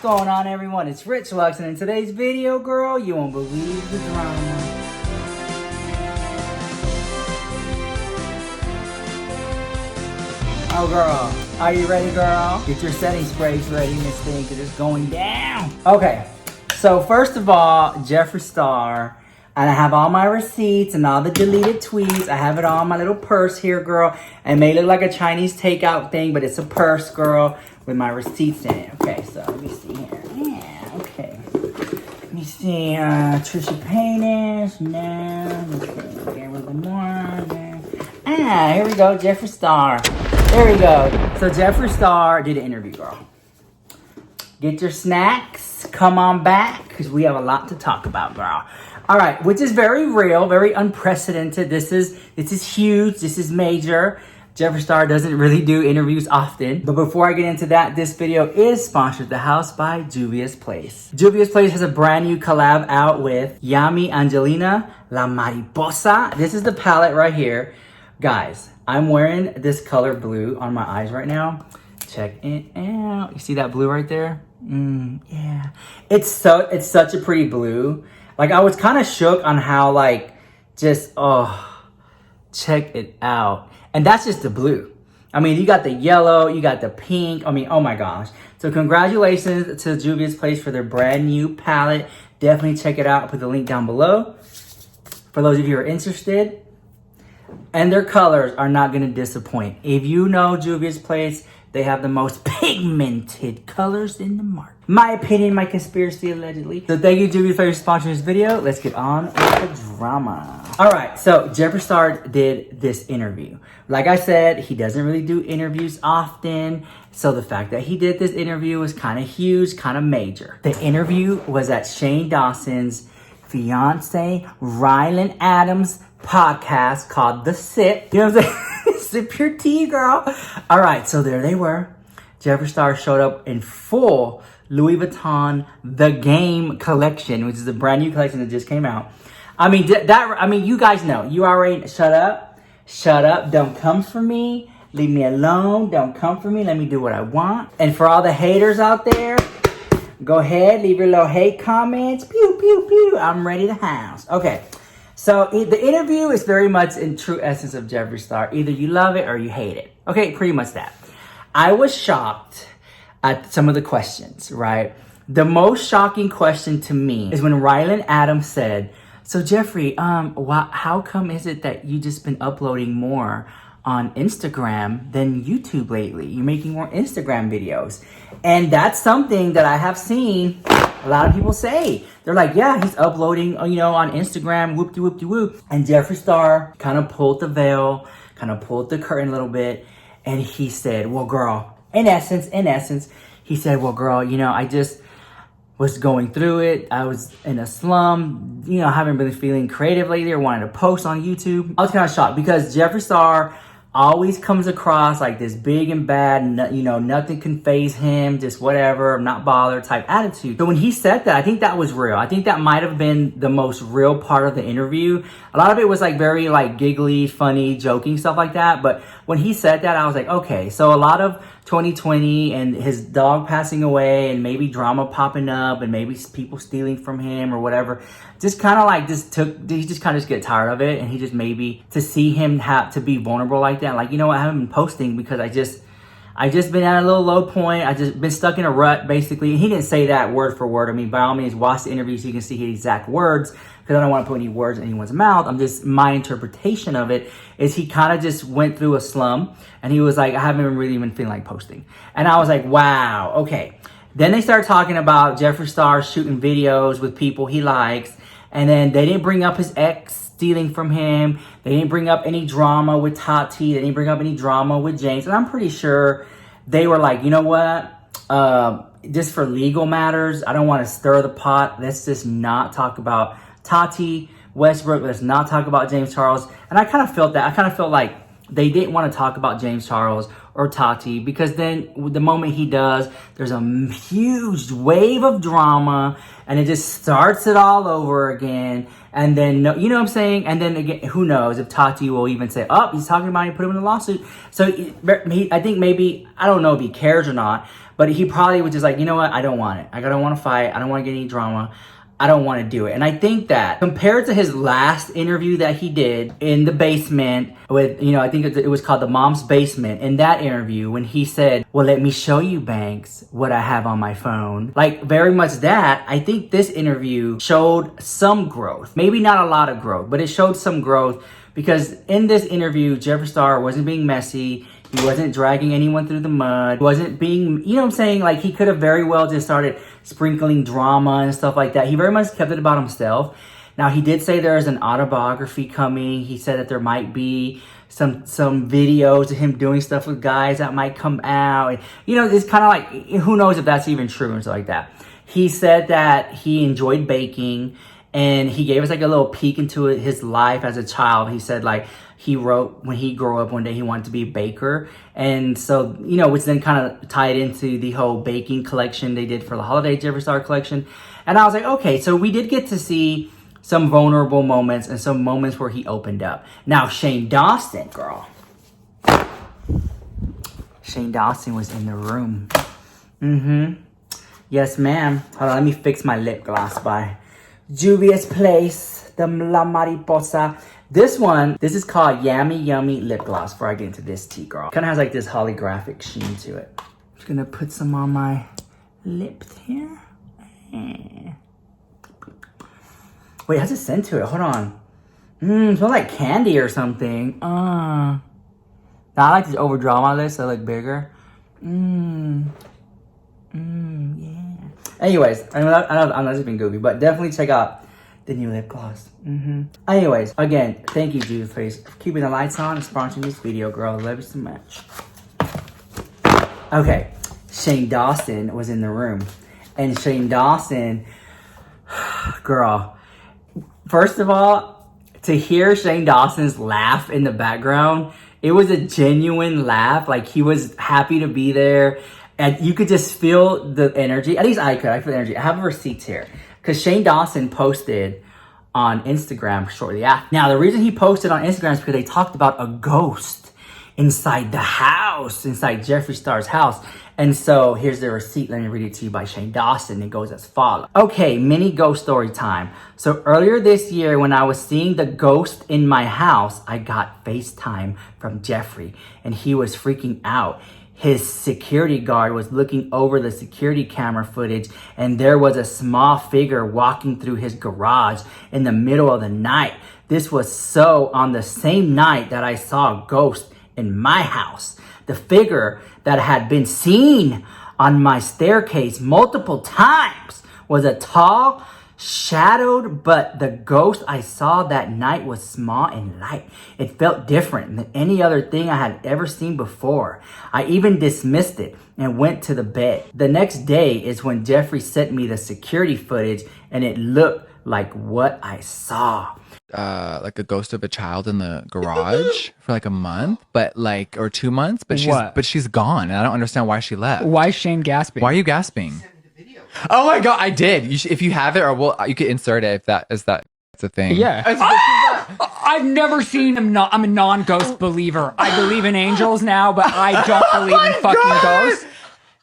going on, everyone? It's Rich Lux, and in today's video, girl, you won't believe the drama. Oh, girl, are you ready, girl? Get your setting sprays ready, Miss Thing, because it's going down. Okay, so first of all, Jeffree Star, and I have all my receipts and all the deleted tweets. I have it all in my little purse here, girl. It may look like a Chinese takeout thing, but it's a purse, girl, with my receipts in it. Okay, so let me see here. Yeah, okay. Let me see, Trisha Paytas. No, let's see, there was more. There. Ah, here we go, Jeffree Star. There we go. So Jeffree Star did an interview, girl. Get your snacks, come on back, because we have a lot to talk about, girl. All right, which is very real, very unprecedented. This is huge, this is major. Jeffree Star doesn't really do interviews often. But before I get into that, this video is sponsored The House by Juvia's Place. Juvia's Place has a brand new collab out with Yami Angelina La Mariposa. This is the palette right here. Guys, I'm wearing this color blue on my eyes right now. Check it out. You see that blue right there? Yeah. It's such a pretty blue. Like, I was kind of shook on how, like, just, oh, check it out. And that's just the blue. I mean, you got the yellow, you got the pink. I mean, oh my gosh. So congratulations to Juvia's Place for their brand new palette. Definitely check it out. I'll put the link down below for those of you who are interested. And their colors are not going to disappoint. If you know Juvia's Place, they have the most pigmented colors in the market. My opinion, my conspiracy, allegedly. So thank you, Juvia's Place, for sponsoring this video. Let's get on with the drama. All right, so Jeffree Star did this interview. Like I said, he doesn't really do interviews often. So the fact that he did this interview was kind of huge, kind of major. The interview was at Shane Dawson's fiance, RYLANDADAMS podcast called The Sip. You know what I'm saying? Sip your tea, girl. All right, so there they were. Jeffree Star showed up in full Louis Vuitton The Game collection, which is a brand new collection that just came out. I mean, you guys know. You already, shut up, don't come for me. Leave me alone, don't come for me. Let me do what I want. And for all the haters out there, go ahead, leave your little hate comments. Pew, pew, pew. I'm ready to house. Okay. So the interview is very much in true essence of Jeffree Star. Either you love it or you hate it. Okay, pretty much that. I was shocked at some of the questions, right? The most shocking question to me is when RYLANDADAMS said, so Jeffree, how come is it that you just been uploading more on Instagram than YouTube lately? You're making more Instagram videos. And that's something that I have seen a lot of people say. They're like, yeah, he's uploading, you know, on Instagram, whoop-de-whoop-de-whoop. And Jeffree Star kind of pulled the veil, kind of pulled the curtain a little bit. And he said, well, girl, in essence, he said, well, girl, you know, I just was going through it. I was in a slum, you know, I haven't been feeling creative lately or wanted to post on YouTube. I was kind of shocked because Jeffree Star always comes across like this big and bad, you know, nothing can faze him, just whatever, I'm not bothered type attitude. So when he said that, I think that was real. I think that might have been the most real part of the interview. A lot of it was like very like giggly, funny, joking, stuff like that. But when he said that, I was like, okay, so a lot of 2020 and his dog passing away and maybe drama popping up and maybe people stealing from him or whatever, just kind of like he just kind of get tired of it. And he just maybe to see him have to be vulnerable like that, like, you know what, I haven't been posting because I just been at a little low point. I just been stuck in a rut, basically. He didn't say that word for word. I mean, by all means, watch the interview so you can see his exact words, because I don't want to put any words in anyone's mouth. My interpretation of it is he kind of just went through a slum, and he was like, I haven't really even feeling like posting. And I was like, wow, okay. Then they started talking about Jeffree Star shooting videos with people he likes, and then they didn't bring up his ex stealing from him. They didn't bring up any drama with Tati. They didn't bring up any drama with James. And I'm pretty sure they were like, you know what? Just for legal matters, I don't want to stir the pot. Let's just not talk about Tati Westbrook. Let's not talk about James Charles. And I kind of felt that. I kind of felt like they didn't want to talk about James Charles or Tati, because then the moment he does, there's a huge wave of drama and it just starts it all over again. And then, you know what I'm saying? And then again, who knows if Tati will even say, oh, he's talking about it, put him in a lawsuit. So I think maybe, I don't know if he cares or not, but he probably was just like, you know what? I don't want it. I don't want to fight. I don't want to get any drama. I don't want to do it. And I think that compared to his last interview that he did in the basement with, you know, I think it was called The Mom's Basement. In that interview, when he said, well, let me show you, Banks, what I have on my phone. Like, very much that, I think this interview showed some growth. Maybe not a lot of growth, but it showed some growth because in this interview, Jeffree Star wasn't being messy. He wasn't dragging anyone through the mud. He wasn't being, you know what I'm saying? Like, he could have very well just started sprinkling drama and stuff like that. He very much kept it about himself. Now, he did say there is an autobiography coming. He said that there might be some videos of him doing stuff with guys that might come out. And, you know, it's kind of like, who knows if that's even true and stuff like that. He said that he enjoyed baking. And he gave us like a little peek into his life as a child. He said like he wrote when he grew up one day he wanted to be a baker. And so, you know, which then kind of tied into the whole baking collection they did for the holiday Jeffree Star collection. And I was like, okay, so we did get to see some vulnerable moments and some moments where he opened up. Now, Shane Dawson, girl. Shane Dawson was in the room. Yes, ma'am. Hold on, let me fix my lip gloss by Juvia's Place, the La Mariposa. This is called Yummy Yummy Lip Gloss before I get into this tea, girl. Kind of has like this holographic sheen to it. Just gonna put some on my lips here. Wait, it has a scent to it. Hold on. It smells like candy or something. Now I like to overdraw my lips so they look bigger. Yeah. Anyways, I'm not just being goofy, but definitely check out the new lip gloss. Anyways, again, thank you, Jeffree, for keeping the lights on and sponsoring this video, girl. Love you so much. Okay, Shane Dawson was in the room. And Shane Dawson, girl, first of all, to hear Shane Dawson's laugh in the background, it was a genuine laugh. Like, he was happy to be there. And you could just feel the energy. At least I could. I feel the energy. I have receipts here. Because Shane Dawson posted on Instagram shortly after. Now, the reason he posted on Instagram is because they talked about a ghost inside the house, inside Jeffree Star's house. And so here's the receipt. Let me read it to you by Shane Dawson. It goes as follows. Okay, mini ghost story time. So earlier this year, when I was seeing the ghost in my house, I got FaceTime from Jeffree, and he was freaking out. His security guard was looking over the security camera footage, and there was a small figure walking through his garage in the middle of the night. This was so on the same night that I saw a ghost in my house. The figure that had been seen on my staircase multiple times was a tall, shadowed, but the ghost I saw that night was small and light. It felt different than any other thing I had ever seen before. I even dismissed it and went to the bed. The next day is when Jeffree sent me the security footage, and it looked like what I saw. Like a ghost of a child in the garage for like a month, but like, or 2 months, but she's gone, and I don't understand why she left. Why is Shane gasping? Why are you gasping? Oh my god, I did. If you have it, or you could insert it if that's a thing. Yeah. I've never seen him. I'm a non-ghost believer. I believe in angels now, but I don't believe in fucking ghosts.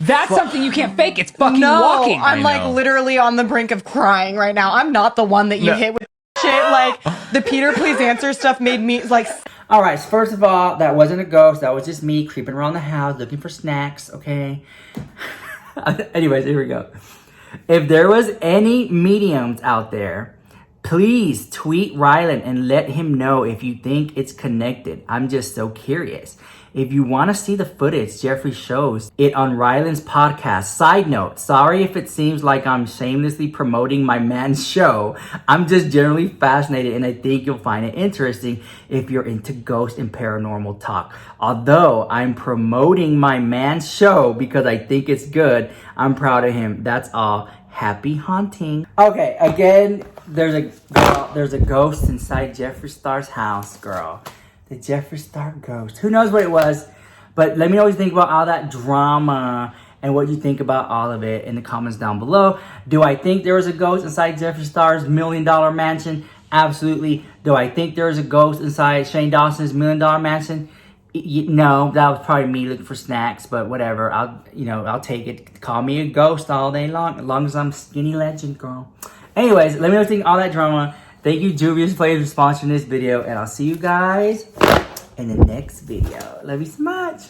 That's something you can't fake. It's fucking walking. I'm like literally on the brink of crying right now. I'm not the one that you hit with shit. Like, the Peter Please Answer stuff made me like... All right, so first of all, that wasn't a ghost. That was just me creeping around the house looking for snacks, okay? Anyways, here we go. If there was any mediums out there, please tweet Ryland and let him know if you think it's connected. I'm just so curious. If you want to see the footage, Jeffree shows it on Ryland's podcast. Side note, sorry if it seems like I'm shamelessly promoting my man's show. I'm just generally fascinated, and I think you'll find it interesting if you're into ghost and paranormal talk. Although I'm promoting my man's show because I think it's good, I'm proud of him. That's all. Happy haunting. Okay, again, there's a ghost inside Jeffree Star's house, girl. The Jeffree Star ghost. Who knows what it was? But let me know what you think about all that drama and what you think about all of it in the comments down below. Do I think there was a ghost inside Jeffree Star's $1 million mansion? Absolutely. Do I think there's a ghost inside Shane Dawson's $1 Million Mansion? No, that was probably me looking for snacks, but whatever. I'll take it. Call me a ghost all day long, as long as I'm skinny legend, girl. Anyways, let me know what you think of all that drama. Thank you, Juvia's Plays, for sponsoring this video, and I'll see you guys in the next video. Love you so much.